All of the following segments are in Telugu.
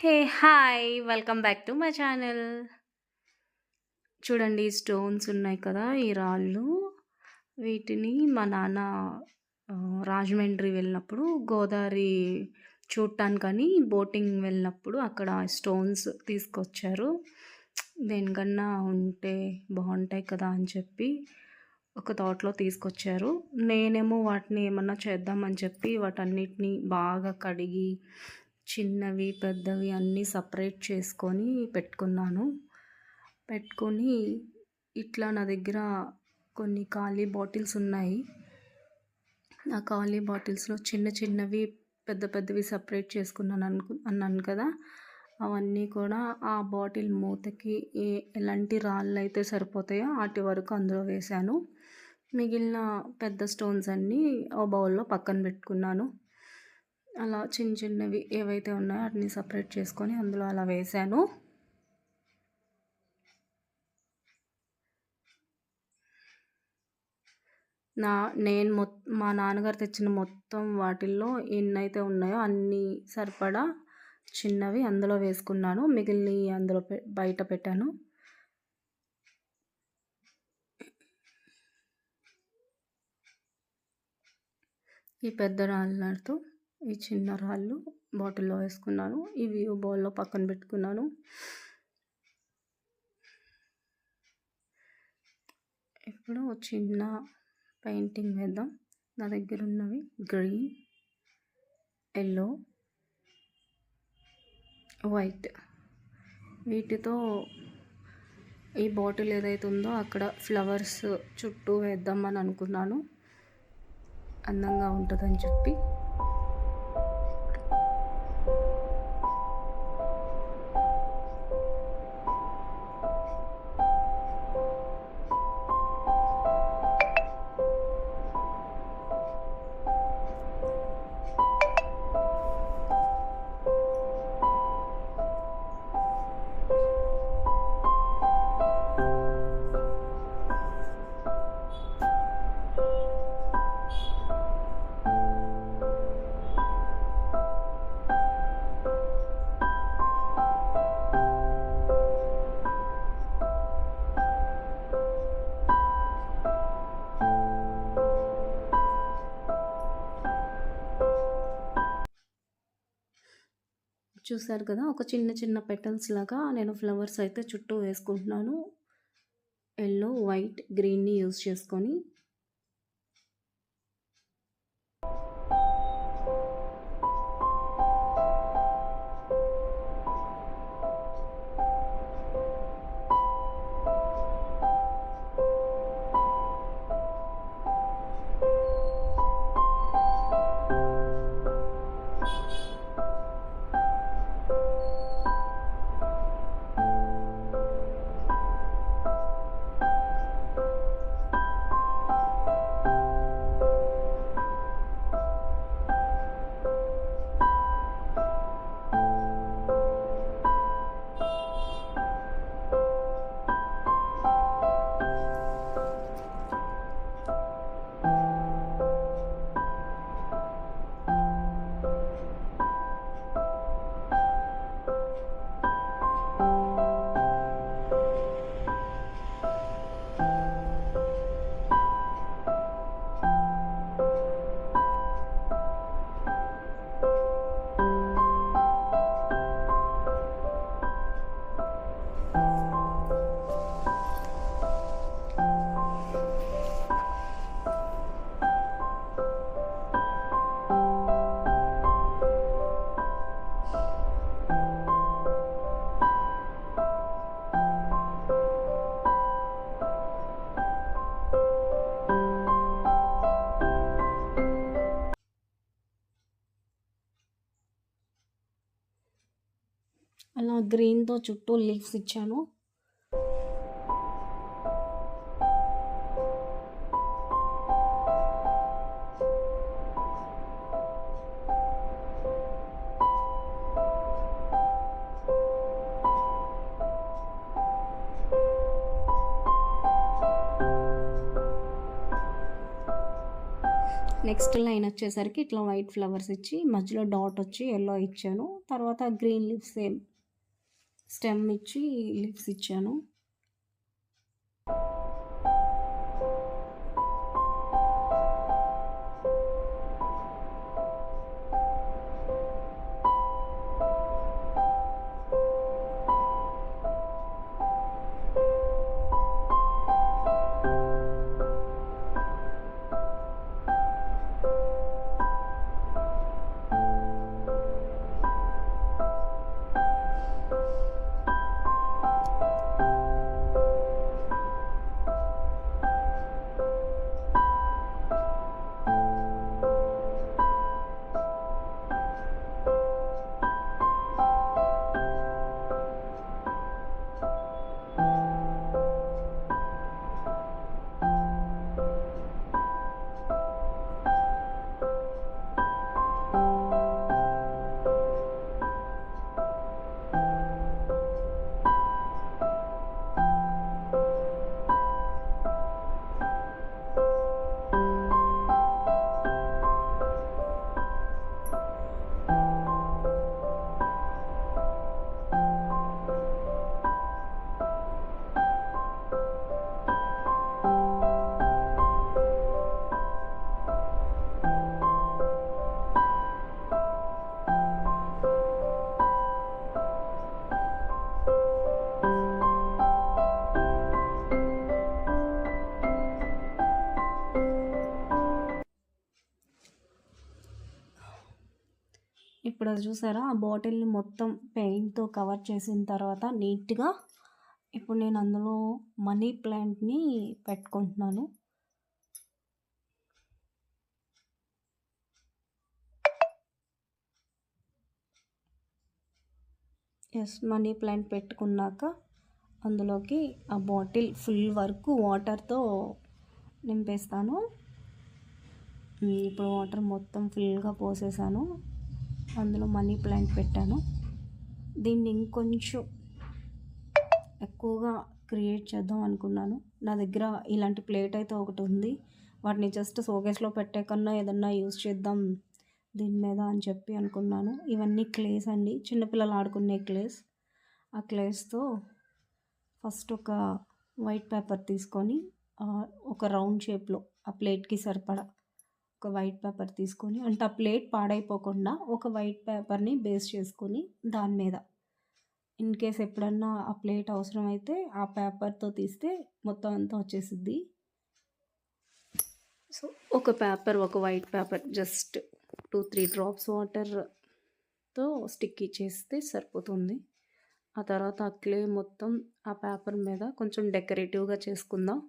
Hey hi welcome back to my channel. చూడండి, ఈ స్టోన్స్ ఉన్నాయి కదా, ఈ రాళ్ళు. వీటిని మా నాన్న రాజమండ్రి వెళ్ళినప్పుడు గోదావరి చూడటానికని బోటింగ్ వెళ్ళినప్పుడు అక్కడ స్టోన్స్ తీసుకొచ్చారు. దేనికన్నా ఉంటే బాగుంటాయి కదా అని చెప్పి ఒక థాట్లో తీసుకొచ్చారు. నేనేమో వాటిని ఏమన్నా చేద్దామని చెప్పి వాటన్నిటిని బాగా కడిగి చిన్నవి పెద్దవి అన్నీ సపరేట్ చేసుకొని పెట్టుకొని ఇట్లా నా దగ్గర కొన్ని ఖాళీ బాటిల్స్ ఉన్నాయి. ఆ ఖాళీ బాటిల్స్లో చిన్న చిన్నవి పెద్ద పెద్దవి సపరేట్ చేసుకున్నాను అన్నాను కదా, అవన్నీ కూడా ఆ బాటిల్ మూతకి ఎలాంటి రాళ్ళు అయితే సరిపోతాయో వాటి వరకు అందులో వేశాను. మిగిలిన పెద్ద స్టోన్స్ అన్నీ ఓ బౌల్లో పక్కన పెట్టుకున్నాను. అలా చిన్న చిన్నవి ఏవైతే ఉన్నాయో వాటిని సపరేట్ చేసుకొని అందులో అలా వేశాను. మా నాన్నగారు తెచ్చిన మొత్తం వాటిల్లో ఎన్నైతే ఉన్నాయో అన్నీ సరిపడా చిన్నవి అందులో వేసుకున్నాను. మిగిలినవి అందులో బయట పెట్టాను. ఈ పెద్ద రాళ్ళతో ఈ చిన్న రాళ్ళు బాటిల్లో వేసుకున్నాను. ఇవి బౌల్లో పక్కన పెట్టుకున్నాను. ఇప్పుడు చిన్న పెయింటింగ్ వేద్దాం. నా దగ్గర ఉన్నవి గ్రీన్, ఎల్లో, వైట్. వీటితో ఈ బాటిల్ ఏదైతే ఉందో అక్కడ ఫ్లవర్స్ చుట్టూ వేద్దామని అనుకున్నాను, అందంగా ఉంటుందని చెప్పి. చూసారు కదా, ఒక చిన్న చిన్న పెటల్స్ లాగా నేను ఫ్లవర్స్ అయితే చుట్టూ వేసుకుంటున్నాను. ఎల్లో, వైట్, గ్రీన్ని యూజ్ చేసుకొని. అలా గ్రీన్తో చుట్టూ లీవ్స్ ఇచ్చాను. నెక్స్ట్ లైన్ వచ్చేసరికి ఇట్లా వైట్ ఫ్లవర్స్ ఇచ్చి మధ్యలో డాట్ వచ్చి ఎల్లో ఇచ్చాను. తర్వాత గ్రీన్ లీవ్స్ సేమ్ స్టెమ్ ఇచ్చి లీవ్స్ ఇచ్చాను. ఇప్పుడు అది చూసారా, ఆ బాటిల్ని మొత్తం పెయింట్తో కవర్ చేసిన తర్వాత నీట్గా ఇప్పుడు నేను అందులో మనీ ప్లాంట్ని పెట్టుకుంటున్నాను. మనీ ప్లాంట్ పెట్టుకున్నాక అందులోకి ఆ బాటిల్ ఫుల్ వరకు వాటర్తో నింపేస్తాను. ఇప్పుడు వాటర్ మొత్తం ఫుల్గా పోసేసాను. అందులో మనీ ప్లాంట్ పెట్టాను. దీన్ని ఇంకొంచెం ఎక్కువగా క్రియేట్ చేద్దాం అనుకున్నాను. నా దగ్గర ఇలాంటి ప్లేట్ అయితే ఒకటి ఉంది. వాటిని జస్ట్ షోకేస్లో పెట్టే కన్నా ఏదన్నా యూజ్ చేద్దాం దీని మీద అని చెప్పి అనుకున్నాను. ఇవన్నీ క్లేస్ అండి, చిన్నపిల్లలు ఆడుకునే క్లేస్. ఆ క్లేస్తో ఫస్ట్ ఒక వైట్ పేపర్ తీసుకొని ఒక రౌండ్ షేప్లో ఆ ప్లేట్కి సరిపడా ఒక వైట్ పేపర్ తీసుకొని, అంటే ఆ ప్లేట్ పాడైపోకుండా ఒక వైట్ పేపర్ని బేస్ చేసుకొని దాని మీద ఇన్ కేస్ ఎప్పుడన్నా ఆ ప్లేట్ అవసరం అయితే ఆ పేపర్తో తీస్తే మొత్తం అంతా వచ్చేసిద్ది. సో ఒక వైట్ పేపర్ జస్ట్ 2-3 డ్రాప్స్ వాటర్తో స్టిక్కీ చేస్తే సరిపోతుంది. ఆ తర్వాత ఆ క్లే మొత్తం ఆ పేపర్ మీద కొంచెం డెకరేటివ్గా చేసుకుందాం.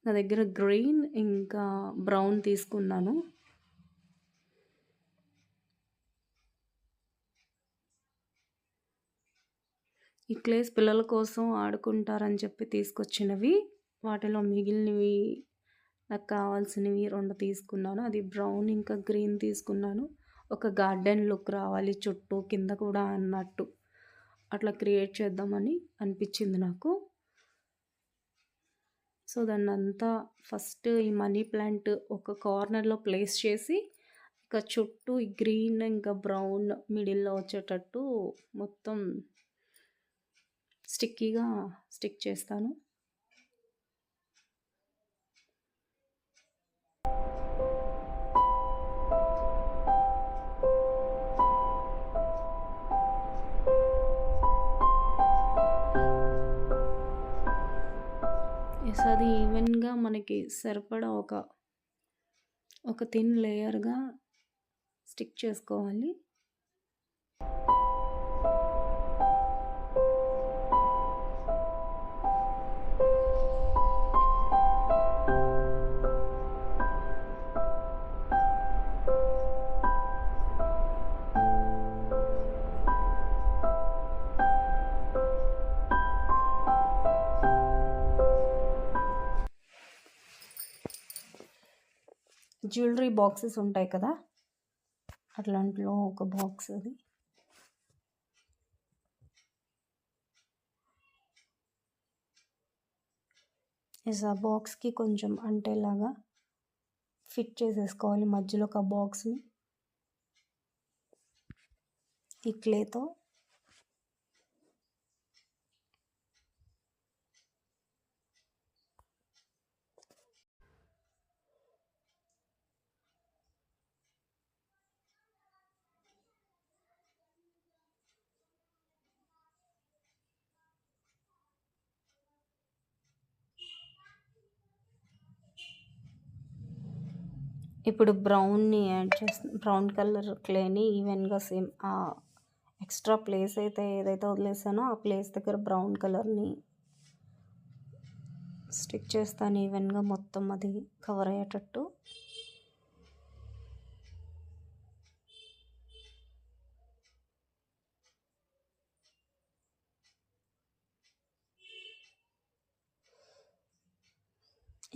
నా దగ్గర గ్రీన్ ఇంకా బ్రౌన్ తీసుకున్నాను. ఈ క్లేస్ పిల్లల కోసం ఆడుకుంటారని చెప్పి తీసుకొచ్చినవి. వాటిలో మిగిలినవి నాకు కావాల్సినవి 2 తీసుకున్నాను. అది బ్రౌన్ ఇంకా గ్రీన్ తీసుకున్నాను. ఒక గార్డెన్ లుక్ రావాలి చుట్టూ కింద కూడా అన్నట్టు అట్లా క్రియేట్ చేద్దామని అనిపించింది నాకు. సో దాన్ని అంతా ఫస్ట్ ఈ మనీ ప్లాంట్ ఒక కార్నర్లో ప్లేస్ చేసి ఇంకా చుట్టూ ఈ గ్రీన్ ఇంకా బ్రౌన్ మిడిల్లో వచ్చేటట్టు మొత్తం స్టిక్కీగా స్టిక్ చేస్తాను. అది ఈవెన్గా మనకి సరిపడా ఒక థిన్ లేయర్గా స్టిక్ చేసుకోవాలి. జ్యువెలరీ బాక్సెస్ ఉంటాయి కదా, అట్లాంటిలో ఒక బాక్స్ అది. ఆ బాక్స్కి కొంచెం అంటేలాగా ఫిట్ చేసేసుకోవాలి మధ్యలో ఒక బాక్స్ని ఈ క్లేతో. ఇప్పుడు బ్రౌన్ని యాడ్ చేస్తాను. బ్రౌన్ కలర్ క్లేని ఈవెన్గా సేమ్ ఆ ఎక్స్ట్రా ప్లేస్ అయితే ఏదైతే వదిలేసానో ఆ ప్లేస్ దగ్గర బ్రౌన్ కలర్ని స్టిక్ చేస్తాను ఈవెన్గా, మొత్తం అది కవర్ అయ్యేటట్టు.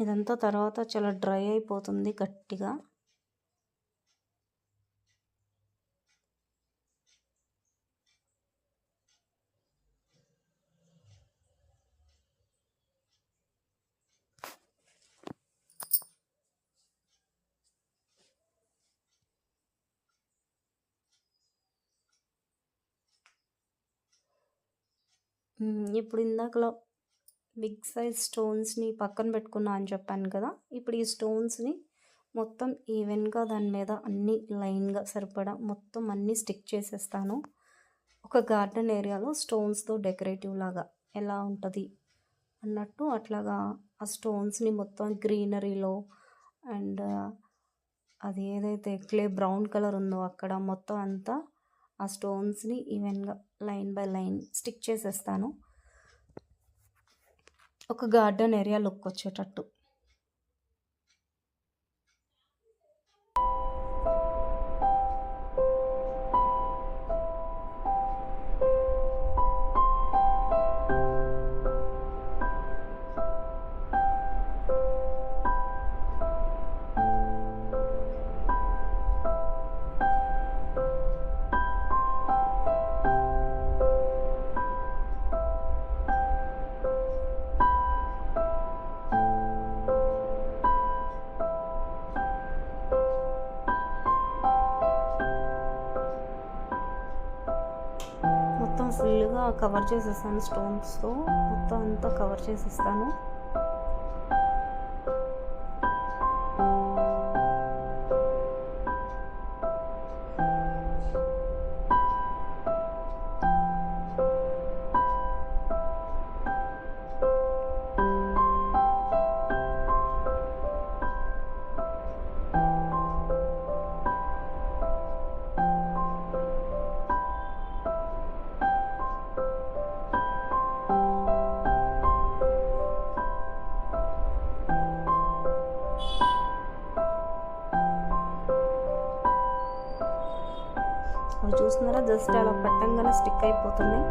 ఇదంతా తర్వాత చాలా డ్రై అయిపోతుంది గట్టిగా. ఇప్పుడు ఇందాకలో బిగ్ సైజ్ స్టోన్స్ని పక్కన పెట్టుకున్నా అని చెప్పాను కదా. ఇప్పుడు ఈ స్టోన్స్ని మొత్తం ఈవెన్గా దాని మీద అన్నీ లైన్గా సరిపడా మొత్తం అన్నీ స్టిక్ చేసేస్తాను. ఒక గార్డెన్ ఏరియాలో స్టోన్స్తో డెకరేటివ్ లాగా ఎలా ఉంటుంది అన్నట్టు అట్లాగా ఆ స్టోన్స్ని మొత్తం గ్రీనరీలో అండ్ అది ఏదైతే క్లే బ్రౌన్ కలర్ ఉందో అక్కడ మొత్తం అంతా ఆ స్టోన్స్ని ఈవెన్గా లైన్ బై లైన్ స్టిక్ చేసేస్తాను, ఒక గార్డెన్ ఏరియా లుక్ వచ్చేటట్టు. ఫుల్గా కవర్ చేసేస్తాను స్టోన్స్తో, మొత్తం అంతా కవర్ చేసేస్తాను. అవి చూస్తున్నారా, జస్ట్ అలా పెట్టంగానే స్టిక్ అయిపోతున్నాయి.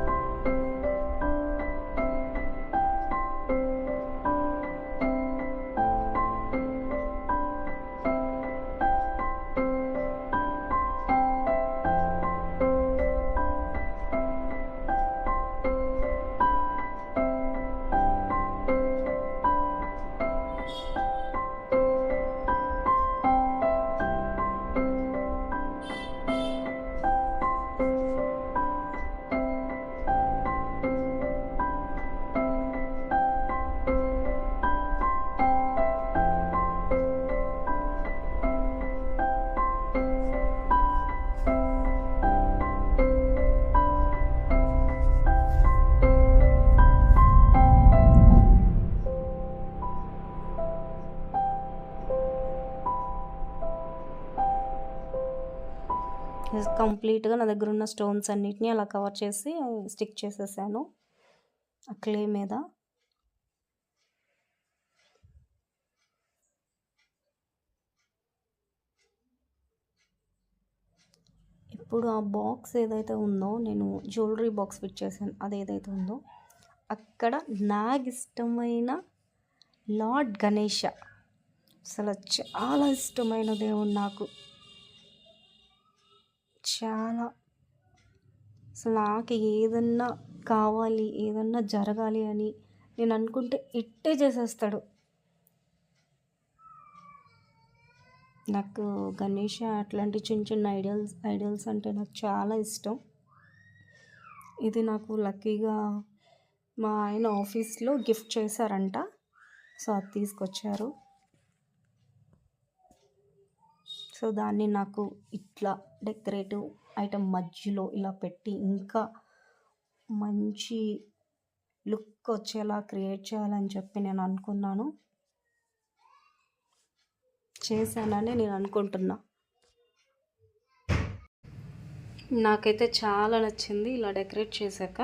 కంప్లీట్గా నా దగ్గర ఉన్న స్టోన్స్ అన్నిటిని అలా కవర్ చేసి స్టిక్ చేసేసాను ఆ క్లే మీద. ఇప్పుడు ఆ బాక్స్ ఏదైతే ఉందో, నేను జ్యువెలరీ బాక్స్ ఫిట్ చేశాను, అది ఏదైతే ఉందో అక్కడ నాకు ఇష్టమైన లార్డ్ గణేష, అసలు చాలా ఇష్టమైన దేవుడు నాకు, చాలా అసలు నాకు ఏదన్నా కావాలి, ఏదన్నా జరగాలి అని నేను అనుకుంటే ఇట్టే చేసేస్తాడు. నాకు గణేష అట్లాంటి చిన్న చిన్న ఐడియల్స్ అంటే నాకు చాలా ఇష్టం. ఇది నాకు లక్కీగా మా ఆయన ఆఫీస్లో గిఫ్ట్ చేశారంట. సో అది తీసుకొచ్చారు. సో దాన్ని నాకు ఇట్లా డెకరేటివ్ ఐటమ్ మధ్యలో ఇలా పెట్టి ఇంకా మంచి లుక్ వచ్చేలా క్రియేట్ చేయాలని చెప్పి నేను అనుకున్నాను. చేశానని నేను అనుకుంటున్నా. నాకైతే చాలా నచ్చింది. ఇలా డెకరేట్ చేశాక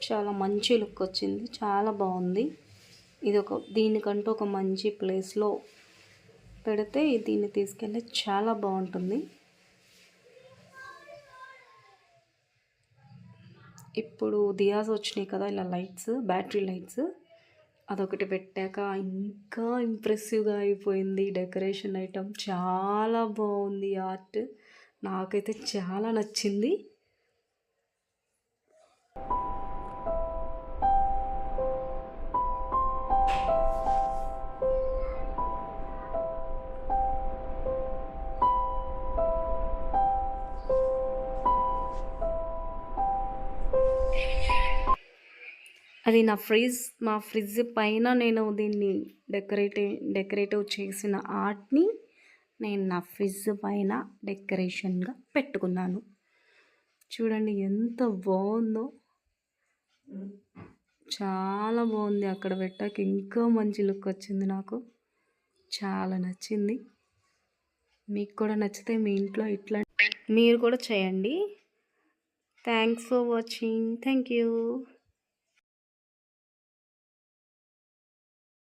చాలా మంచి లుక్ వచ్చింది. చాలా బాగుంది. ఇది దీనికంటూ ఒక మంచి ప్లేస్లో పెడితే దీన్ని తీసుకెళ్ళి చాలా బాగుంటుంది. ఇప్పుడు దియాస్ వచ్చినాయి కదా, ఇలా లైట్స్, బ్యాటరీ లైట్స్, అదొకటి పెట్టాక ఇంకా ఇంప్రెసివ్గా అయిపోయింది. డెకరేషన్ ఐటమ్ చాలా బాగుంది. ఆర్ట్ నాకైతే చాలా నచ్చింది. అది మా ఫ్రిడ్జ్ పైన నేను దీన్ని డెకరేటివ్ చేసిన ఆర్ట్ని నేను నా ఫ్రిడ్జ్ పైన డెకరేషన్గా పెట్టుకున్నాను. చూడండి ఎంత బాగుందో, చాలా బాగుంది. అక్కడ పెట్టాక ఇంకా మంచి లుక్ వచ్చింది. నాకు చాలా నచ్చింది. మీకు కూడా నచ్చితే మీ ఇంట్లో ఇట్లా మీరు కూడా చేయండి. Thanks for watching. Thank you.